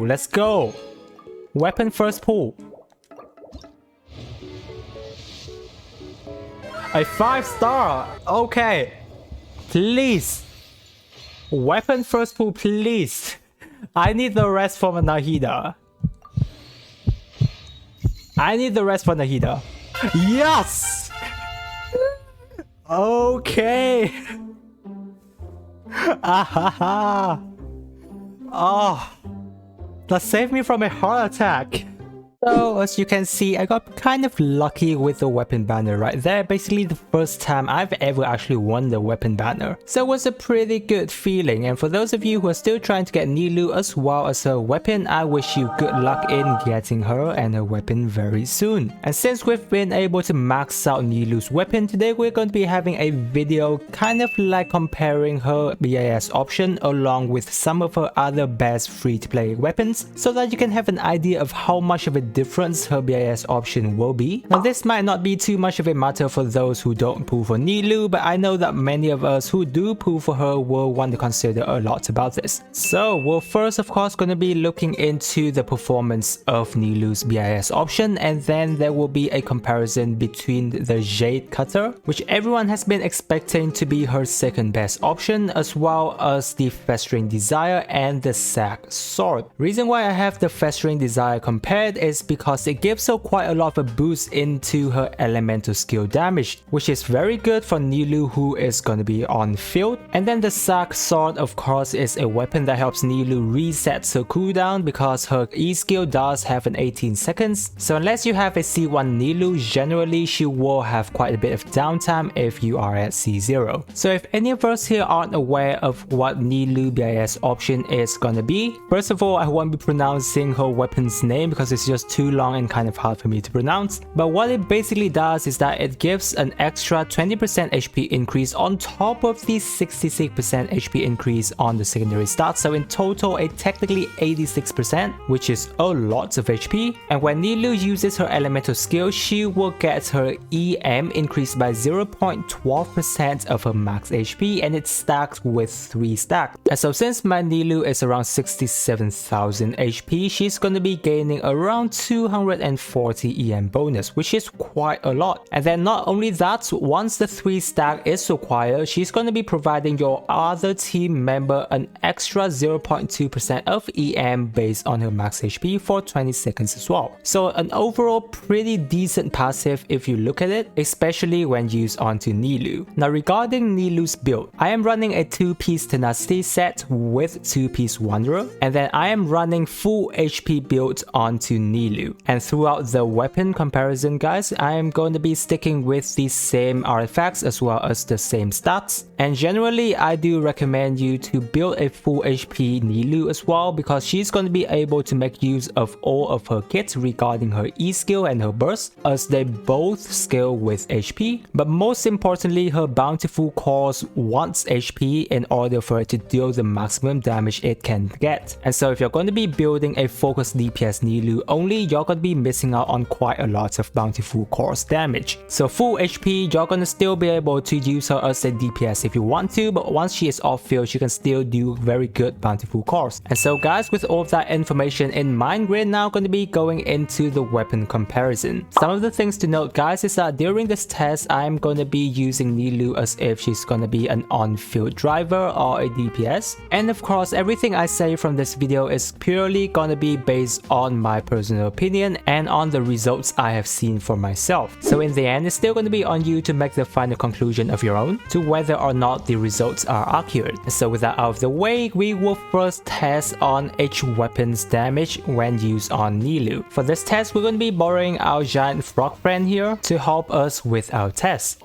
Let's go. Weapon first pull. A 5-star. Okay. Please. Weapon first pull, please. I need the rest from Nahida. I need the rest from Nahida. Yes! Okay. Ahaha. Oh. That saved me from a heart attack. So as you can see, I got kind of lucky with the weapon banner right there. Basically the first time I've ever actually won the weapon banner. So it was a pretty good feeling, and for those of you who are still trying to get Nilou as well as her weapon, I wish you good luck in getting her and her weapon very soon. And since we've been able to max out Nilou's weapon, today we're going to be having a video kind of like comparing her BIS option along with some of her other best free-to-play weapons, so that you can have an idea of how much of a difference her BIS option will be. Now this might not be too much of a matter for those who don't pull for Nilou, but I know that many of us who do pull for her will want to consider a lot about this. So we're first of course going to be looking into the performance of Nilou's BIS option, and then there will be a comparison between the Jade Cutter, which everyone has been expecting to be her second best option, as well as the Festering Desire and the Sack Sword. Reason why I have the Festering Desire compared is because it gives her quite a lot of a boost into her elemental skill damage, which is very good for Nilou who is going to be on field. And then the Sack Sword of course is a weapon that helps Nilou reset her cooldown, because her E skill does have an 18 seconds. So unless you have a C1 Nilou, generally she will have quite a bit of downtime if you are at C0. So if any of us here aren't aware of what Nilou BIS option is gonna be, first of all I won't be pronouncing her weapon's name because it's just too long and kind of hard for me to pronounce. But what it basically does is that it gives an extra 20% HP increase on top of the 66% HP increase on the secondary stats. So in total a technically 86%, which is a lot of HP. And when Nilou uses her elemental skill, she will get her EM increased by 0.12% of her max HP, and it's stacked with 3 stacks. And so since my Nilou is around 67,000 HP, she's going to be gaining around 240 EM bonus, which is quite a lot. And then not only that, once the 3 stack is acquired, she's going to be providing your other team member an extra 0.2% of EM based on her max HP for 20 seconds as well. So an overall pretty decent passive if you look at it, especially when used onto Nilou. Now regarding Nilou's build, I am running a 2-piece Tenacity set with 2-piece Wanderer, and then I am running full HP build onto Nilou. And throughout the weapon comparison guys, I am going to be sticking with the same artifacts as well as the same stats. And generally I do recommend you to build a full HP Nilou as well, because she's going to be able to make use of all of her kits regarding her E skill and her burst, as they both scale with HP. But most importantly, her bountiful cores wants HP in order for it to deal the maximum damage it can get. And so if you're going to be building a focused DPS Nilou only, you're going to be missing out on quite a lot of bountiful cores damage. So full HP, you're going to still be able to use her as a DPS if you want to, but once she is off field, she can still do very good bountiful cores. And so guys, with all of that information in mind, we're now going to be going into the weapon comparison. Some of the things to note guys is that during this test, I'm going to be using Nilou as if she's going to be an on-field driver or a DPS. And of course, everything I say from this video is purely going to be based on my personal opinion and on the results I have seen for myself. So in the end, it's still going to be on you to make the final conclusion of your own to whether or not the results are accurate. So with that out of the way, we will first test on each weapon's damage when used on Nilou. For this test, we're going to be borrowing our giant frog friend here to help us with our test.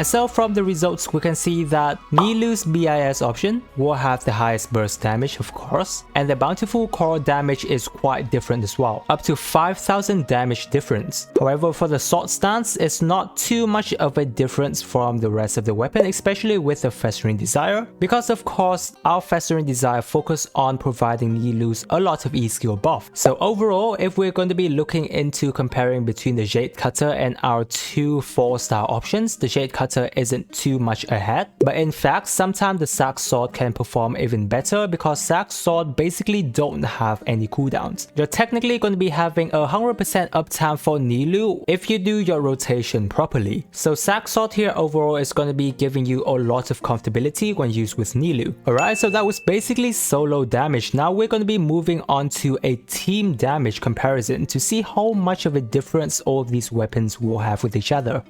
And so from the results we can see that Nilou's BIS option will have the highest burst damage of course, and the bountiful core damage is quite different as well, up to 5000 damage difference. However, for the sword stance, it's not too much of a difference from the rest of the weapon, especially with the Festering Desire, because of course our Festering Desire focus on providing Nilou's a lot of E-skill buff. So overall, if we're going to be looking into comparing between the Jade Cutter and our two 4-star options, the Jade Cutter isn't too much ahead, but in fact sometimes the Sack Sword can perform even better because Sack Sword basically don't have any cooldowns. You're technically going to be having a 100% uptime for Nilou if you do your rotation properly. So Sack Sword here overall is going to be giving you a lot of comfortability when used with Nilou. Alright, so that was basically solo damage. Now we're going to be moving on to a team damage comparison to see how much of a difference all of these weapons will have with each other.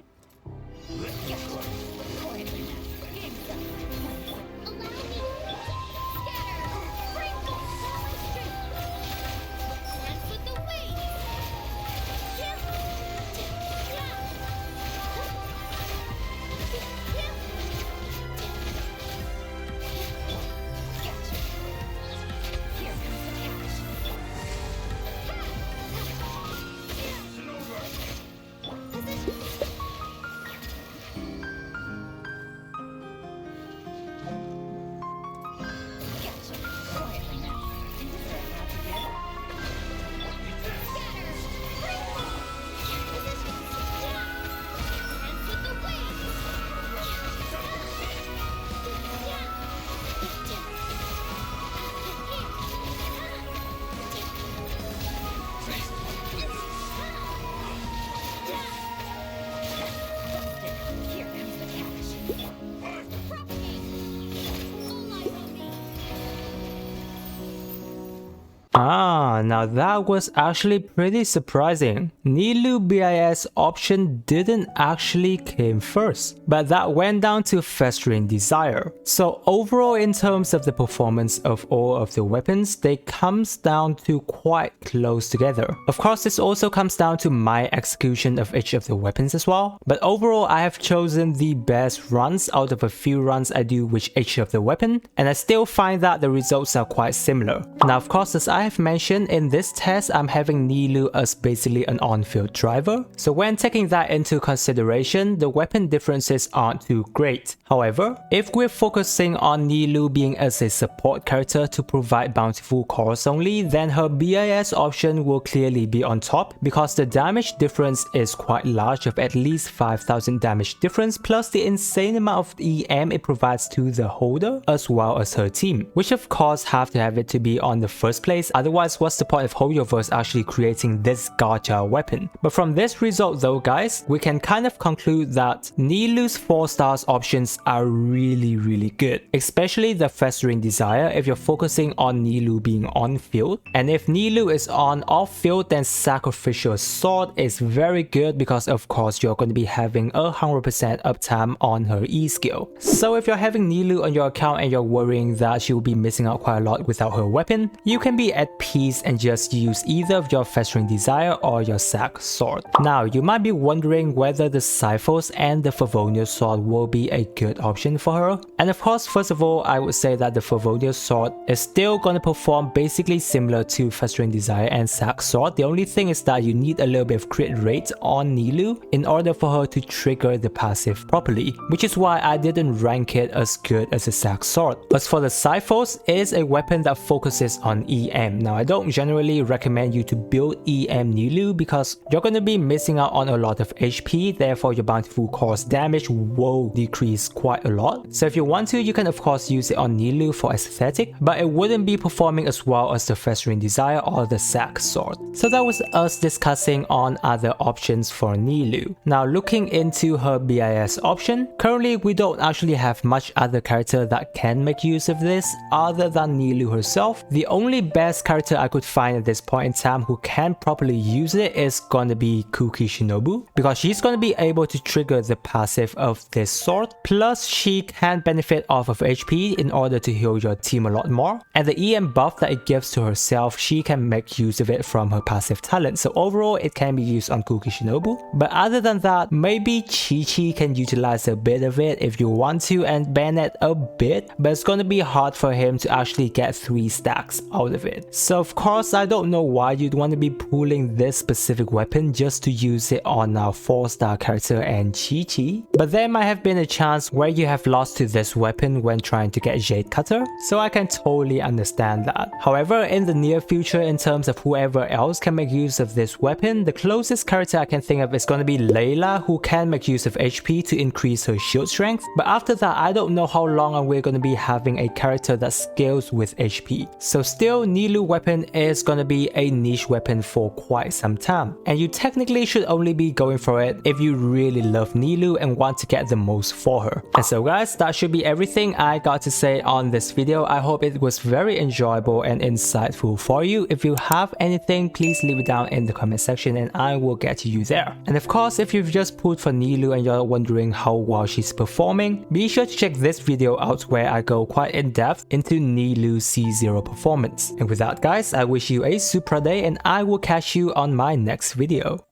Now that was actually pretty surprising. Nilou BIS option didn't actually came first, but that went down to Festering Desire. So overall in terms of the performance of all of the weapons, they comes down to quite close together. Of course this also comes down to my execution of each of the weapons as well, but overall I have chosen the best runs out of a few runs I do with each of the weapon, and I still find that the results are quite similar. Now of course, as I have mentioned, in this test I'm having Nilou as basically an on-field driver, so when taking that into consideration, the weapon differences aren't too great. However, if we're focusing on Nilou being as a support character to provide bountiful cores only, then her BIS option will clearly be on top because the damage difference is quite large of at least 5000 damage difference, plus the insane amount of EM it provides to the holder as well as her team, which of course have to have it to be on the first place, otherwise what's the point of HOYO-verse actually creating this gacha weapon? But from this result though guys, we can kind of conclude that Nilou's 4 stars options are really good, especially the Festering Desire if you're focusing on Nilou being on field, and if Nilou is on off field then Sacrificial Sword is very good because of course you're going to be having a 100% uptime on her E skill. So if you're having Nilou on your account and you're worrying that she will be missing out quite a lot without her weapon, you can be at peace and just use either of your Festering Desire or your Sack Sword. Now you might be wondering whether the Xiphos and the Favonius Sword will be a good option for her, and of course first of all I would say that the Favonius Sword is still going to perform basically similar to Festering Desire and Sack Sword. The only thing is that you need a little bit of crit rate on Nilou in order for her to trigger the passive properly, which is why I didn't rank it as good as a Sack Sword. As for the Xiphos, it is a weapon that focuses on EM. Now I don't generally recommend you to build EM Nilou because you're going to be missing out on a lot of HP, therefore your bountiful cores damage will decrease quite a lot. So if you want to, you can of course use it on Nilou for aesthetic, but it wouldn't be performing as well as the Festering Desire or the Sack Sword. So that was us discussing on other options for Nilou. Now looking into her BIS option, currently we don't actually have much other character that can make use of this other than Nilou herself. The only best best character I could find at this point in time who can properly use it is gonna be Kuki Shinobu, because she's gonna be able to trigger the passive of this sword, plus she can benefit off of HP in order to heal your team a lot more, and the EM buff that it gives to herself, she can make use of it from her passive talent. So overall it can be used on Kuki Shinobu. But other than that, maybe Chi-Chi can utilize a bit of it if you want to and ban it a bit, but it's gonna be hard for him to actually get 3 stacks out of it. So of course I don't know why you'd want to be pulling this specific weapon just to use it on our 4-star character and Chi-Chi, but there might have been a chance where you have lost to this weapon when trying to get Jade Cutter, so I can totally understand that. However, in the near future, in terms of whoever else can make use of this weapon, the closest character I can think of is going to be Layla, who can make use of HP to increase her shield strength, but after that I don't know how long we're going to be having a character that scales with HP. So still, Nilou weapon is going to be a niche weapon for quite some time, and you technically should only be going for it if you really love Nilou and want to get the most for her. And so guys, that should be everything I got to say on this video. I hope it was very enjoyable and insightful for you. If you have anything, please leave it down in the comment section and I will get to you there. And of course, if you've just pulled for Nilou and you're wondering how well she's performing, be sure to check this video out where I go quite in depth into Nilou C0 performance. And with that guys, I wish you a super day and I will catch you on my next video.